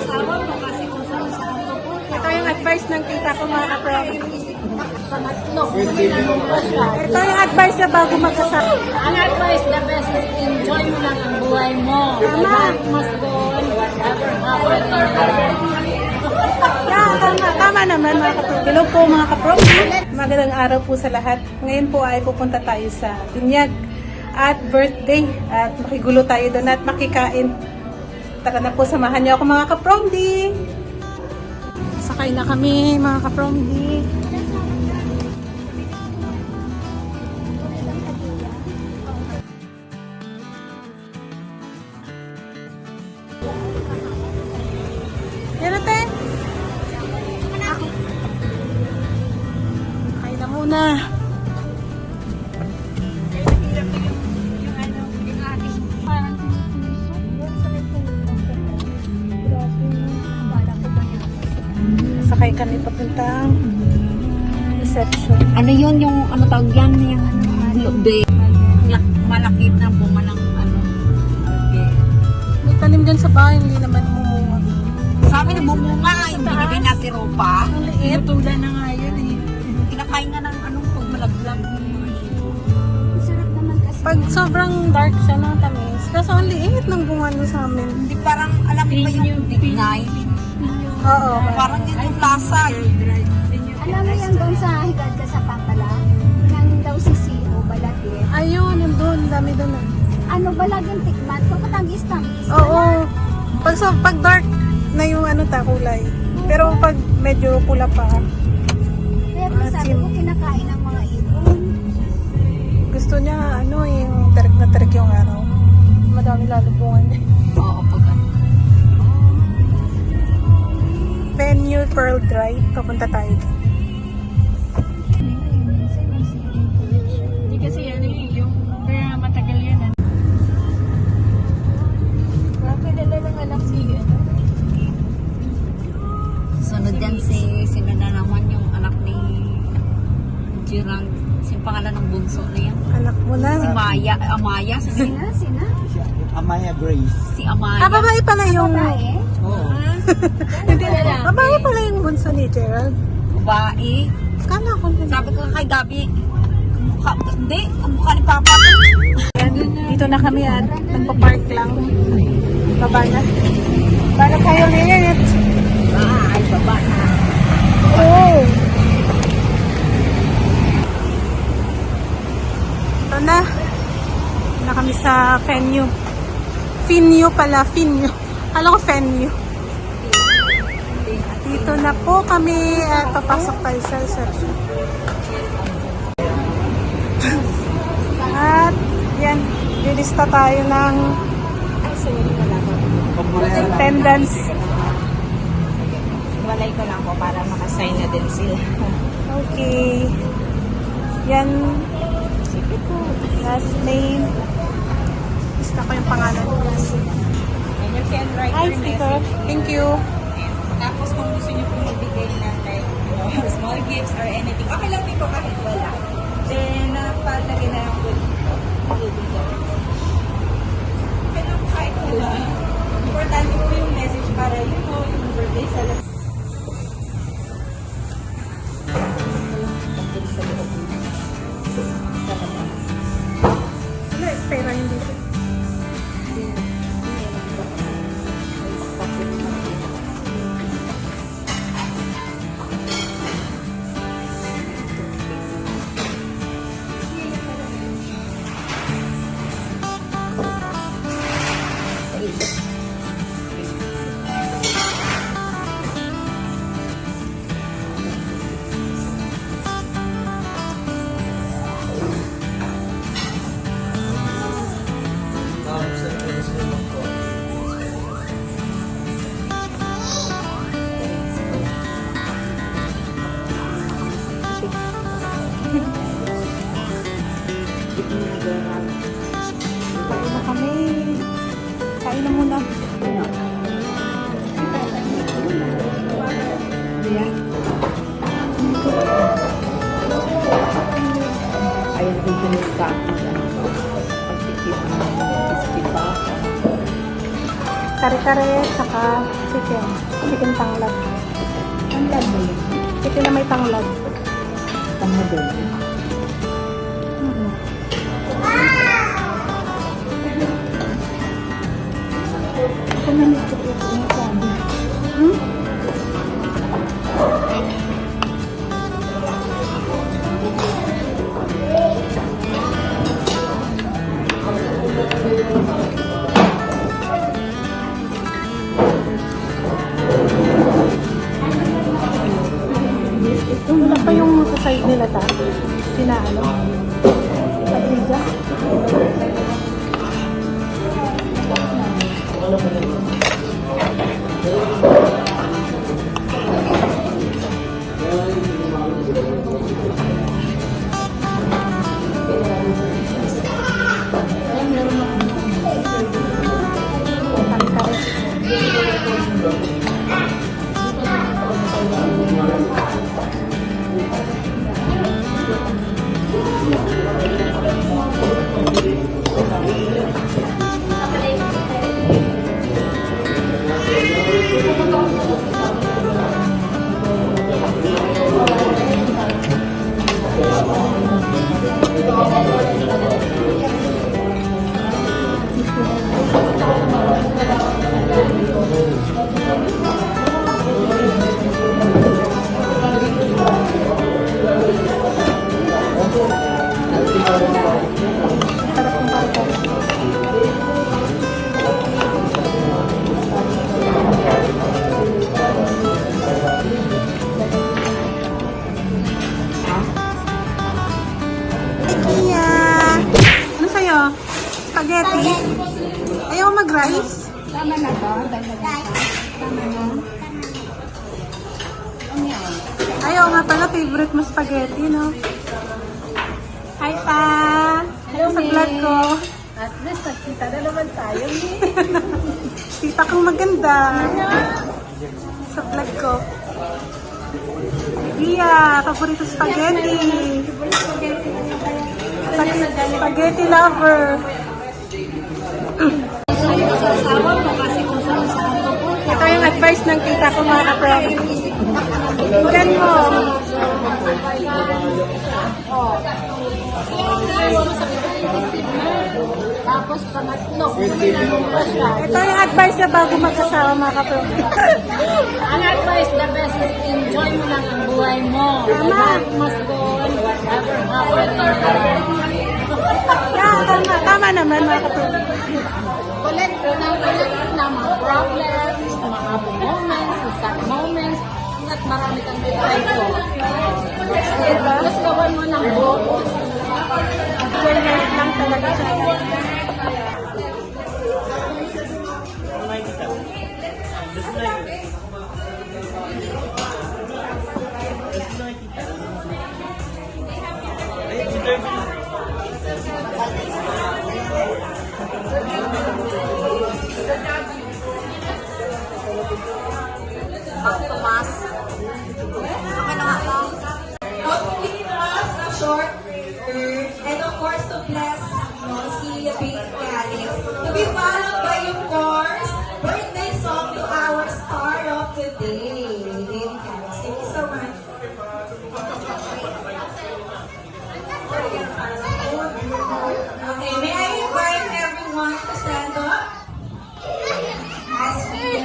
asawa mo kasi kung saan-saan pupunta. Ito yung advice ng tita ko mga kapro. Pangatlo, kung nanunod siya. Ito yung advice na bago mag-asawa. Ang advice, the best is enjoy mo lang ang buhay mo. Tama. Life must go on, whatever happens. Tama naman mga kapro. Hello po mga kapro. Magandang araw po sa lahat. Ngayon po ay pupunta tayo sa binyag at birthday. At makigulo tayo doon at makikain. Tara na po, samahan niyo ako mga kapromdi. Sakay na kami mga kapromdi. Yan ate. Sakay na muna. Sakay kami papuntang reception. Ano yun yung ano tawag yan yung lube malakit na bunga ng ano lube. May tanim dyan sa bahay, hindi naman mumunga. Sa amin bumunga yung binigay natin ropa. Ang liit. Tulan na nga yun eh. Kinakain na ng anong pag malaglag. Sarap naman kasi. Pag sobrang dark siya ng tamis, kaso ang liit ng bunga niya sa amin. Hindi parang alam mo ba yung dignay? Oo. Parang yun yung lasa. Alam mo yan doon sa higad ka sa Papala? Nang daw si CEO, balagin. Ayun, yung doon, dami doon. Ano balagin tikman? Kung katangis-tangis. Oo. Pag dark na yung ano ta, kulay. Pero pag medyo pula pa, Pero sabi ko kinakain ng mga ibon. gusto niya ano yung tarik na tarik yung araw. Madami lalubungan niya. Oo, pag ano. Venue Pearl Drive, papunta tayo doon. Hindi kasi yan yung kaya matagal yan. Kilala ng anak si Sunod yan sino na naman yung anak ni Jirang. Yung pangalan ng bunso na yan. Anak mo na. Si Maya, Amaya. Sina? Amaya Grace. Si Amaya. Babae pala yung... Babae? Oo. Hindi na. Babae pala yung bunso ni Gerald. Babae. Kala ko na. Sabi ko kay Gabi, mukha, hindi, ang mukha ni Papa. Yan, dito na kami at nagpa-park lang. Baba na. Bala tayo ulit. Ay, baba na. Oo. Ito na. Na kami sa venue. Venue pala, venue. Alam ko venue. Dito na po kami at papasok tayo sa reception. At yan, lilista tayo ng attendance. Walay ko lang po para makasign na din sila. Okay. Yan. Sige po. Last name. Lista ko yung pangalan. And you can write Hi, your speaker. message. Thank you. Tapos kung gusto niyo pong magbigay ng like, small gifts or anything, okay lang din po kahit wala. Then, palagay na yung good dollars. Okay lang po kahit wala. Importante po yung message para yun po yung birthday celebration. Wala, pera hindi. kare-kare, saka chicken. Chicken tanglad. Tanglad ba yun? Chicken na may tanglad. Tanglad ba yun? Ako na gusto ko ito yung sabi. Wala pa yung sa side nila ta. Sinaano. Pabrija. Ano sa'yo? Spaghetti? Ayaw mag-rice? Tama na ba? Dagdag na. Tama na. Ayaw nga pala, favorite mo spaghetti, no? Hi, pa! Hello, sa vlog ko. At least, nagkita na naman tayo. Tita kang maganda. Sa vlog ko. Iya, paborito spaghetti. Spaghetti lover. Ito yung advice ng tita ko, mga ka-friend. Tingnan mo. Tapos pangatlo. Ito yung advice na bago mag-asawa, mga ka-friend. Ang advice, the best is enjoy mo lang ang buhay mo. Tama. Life must go on, whatever happens in life. Yeah, tama naman, mga ka-friend. Collect na mga problems, mga happy moments, sad moments, at marami kang ito. Tapos gawan mo ng buo. Enjoyment lang talaga siya. Tomas. Okay na nga. Giving us a short and of course to bless si Big Calix. To be followed by, of course, birthday song to our star of today, Big Calix. Thank you so much. Okay, may I invite everyone to stand up? As we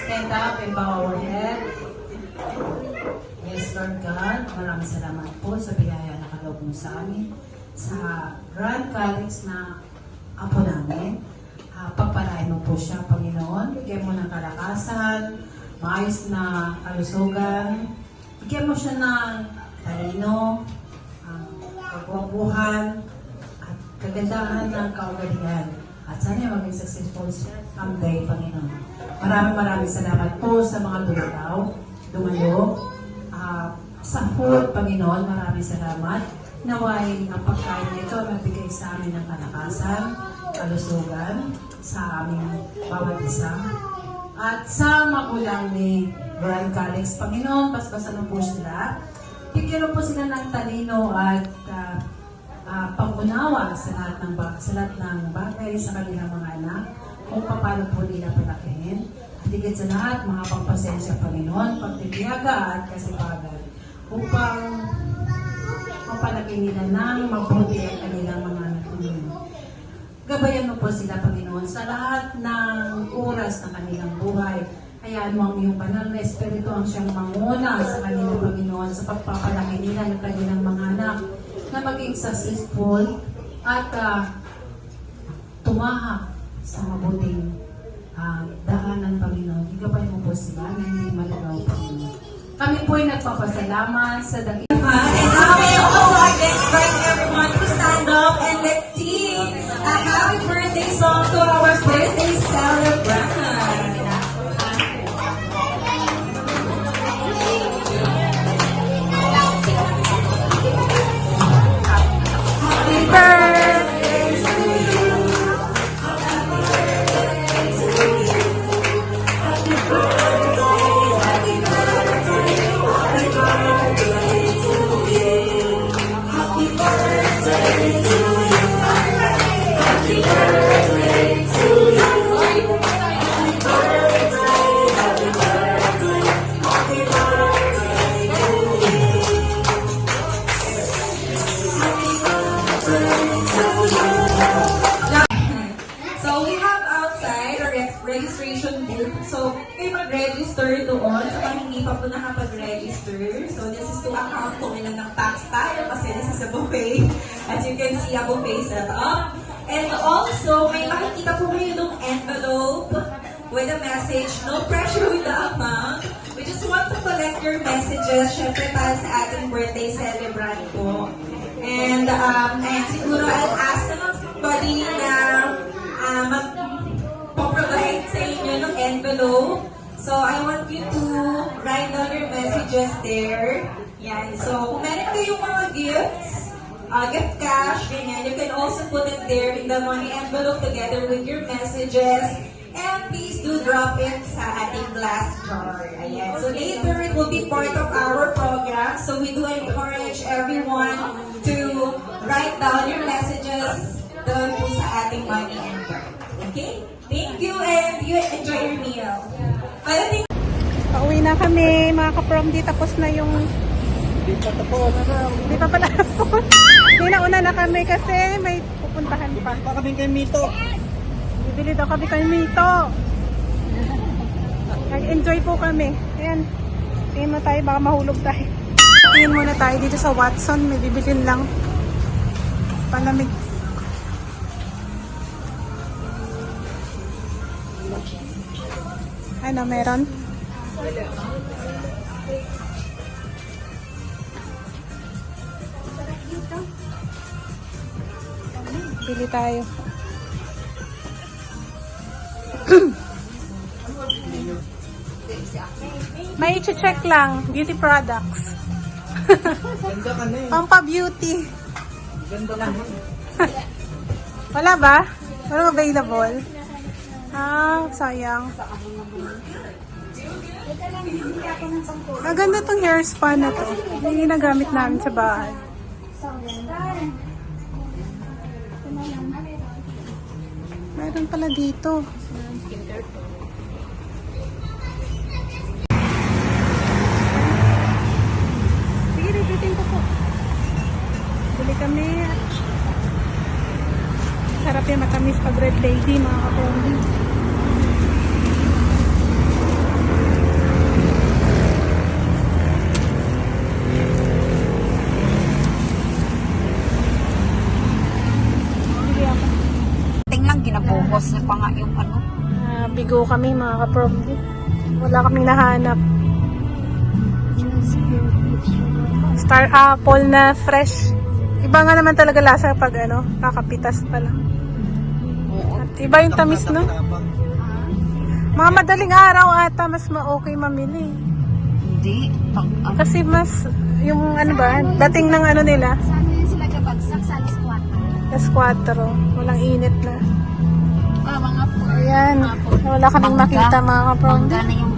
stand up and bow our head. Yes, Lord God, maraming salamat po sa biyaya na kaloob mo sa amin, sa Grand Calix na apo namin. Pagpalain mo po siya, Panginoon. Bigyan mo ng kalakasan, maayos na kalusugan. Bigyan mo siya ng talino, kagwapuhan, at kagandahan ng kaugalian. At sana maging successful siya someday, Panginoon. Maraming salamat po sa mga dumalo. Sa food, Panginoon, maraming salamat. Naway ang pagkain nito magbigay sa amin ng kalakasan, kalusugan, sa aming bawat isa. At sa magulang ni Grand Calix, Panginoon, paspasan mo po sila. Bigyan mo po sila ng talino at pangunawa sa lahat ng bagay sa kanilang mga anak, kung paano po nila palakihin. At higit sa lahat, mga pagpasensya, Panginoon, pagtitiyaga at kasipagan, upang mapalaki nila ng mabuti ang kanilang mga anak. Gabayan mo po sila, Panginoon, sa lahat ng oras ng kanilang buhay. Hayaan mo ang iyong banal na Espiritu ang siyang manguna sa kanilang, Panginoon, sa pagpapalaki nila ng kanilang mga anak na maging successful at tumahak sa mabuting daanan, Panginoon. Igabay mo po sila na hindi malagaw, Panginoon. Kami po ay nagpapasalamat sa And now we also invite everyone to stand up and let's sing a happy birthday song to our birthday celebrant. Happy birthday to you. Happy birthday to you. Happy birthday, happy birthday, happy birthday to you. Happy birthday to you. Happy birthday to you. Happy birthday, happy birthday, happy birthday to you. So we have outside a registration booth. So kayo mag-register doon sa mga hindi pa po nakapag-register. So this is to account kung ilan ng tax tayo kasi this is a buffet. As you can see, a buffet set up. And also, may makikita po kayo ng envelope with a message. No pressure with the amount. We just want to collect your messages. Syempre para sa ating birthday celebrant po. And siguro I'll ask naman somebody na mag-provide sa inyo ng envelope. So I want you to write down your messages there. Yan. So kung meron kayong mga gifts, gift cash, ganyan, you can also put it there in the money envelope together with your messages. And please do drop it sa ating glass jar. Ayan. So later, it will be part of our program. So we do encourage everyone to write down your messages doon po sa ating money envelope. Okay? Thank you and you enjoy your meal. Pauwi na kami, mga ka-prom-di. Tapos na yung... Hindi pa tapos. Hindi pa pala tapos. Nauna na kami kasi may pupuntahan pa. Pa kami kay Mito. Bibili daw kami kay Mito. Nag-enjoy po kami. Ayan. Tingin mo tayo, baka mahulog tayo. Tingin muna tayo dito sa Watson. May bibilin lang. Palamig. Ano, meron? Bili tayo. May i-check lang. Beauty products. Ganda ka na eh. Pampa-beauty. Ganda na. Wala ba? Walang available? Ah, sayang. Maganda tong hair spa na to. Yung ginagamit namin sa bahay. Meron pala dito. Sige, repeating ko po. Bili kami. Sarap yung matamis pag red lady, mga kapondi. Bili ako. Tingnan, ginabuhos na pa nga yung ano. Bigo kami, mga kapondi. Wala kaming nahanap. Star apple na fresh. Iba nga naman talaga lasa pag ano, kakapitas pa lang. At iba yung tamis, no? Mga madaling araw ata, mas ma-okay mamili. Hindi. Kasi mas, yung ano ba, dating ng ano nila, Saan yun sila kabagsak sa alas 4? alas 4. Walang init na. Mga Ayan. Wala kaming makita, mga kapondi. Mangga na yung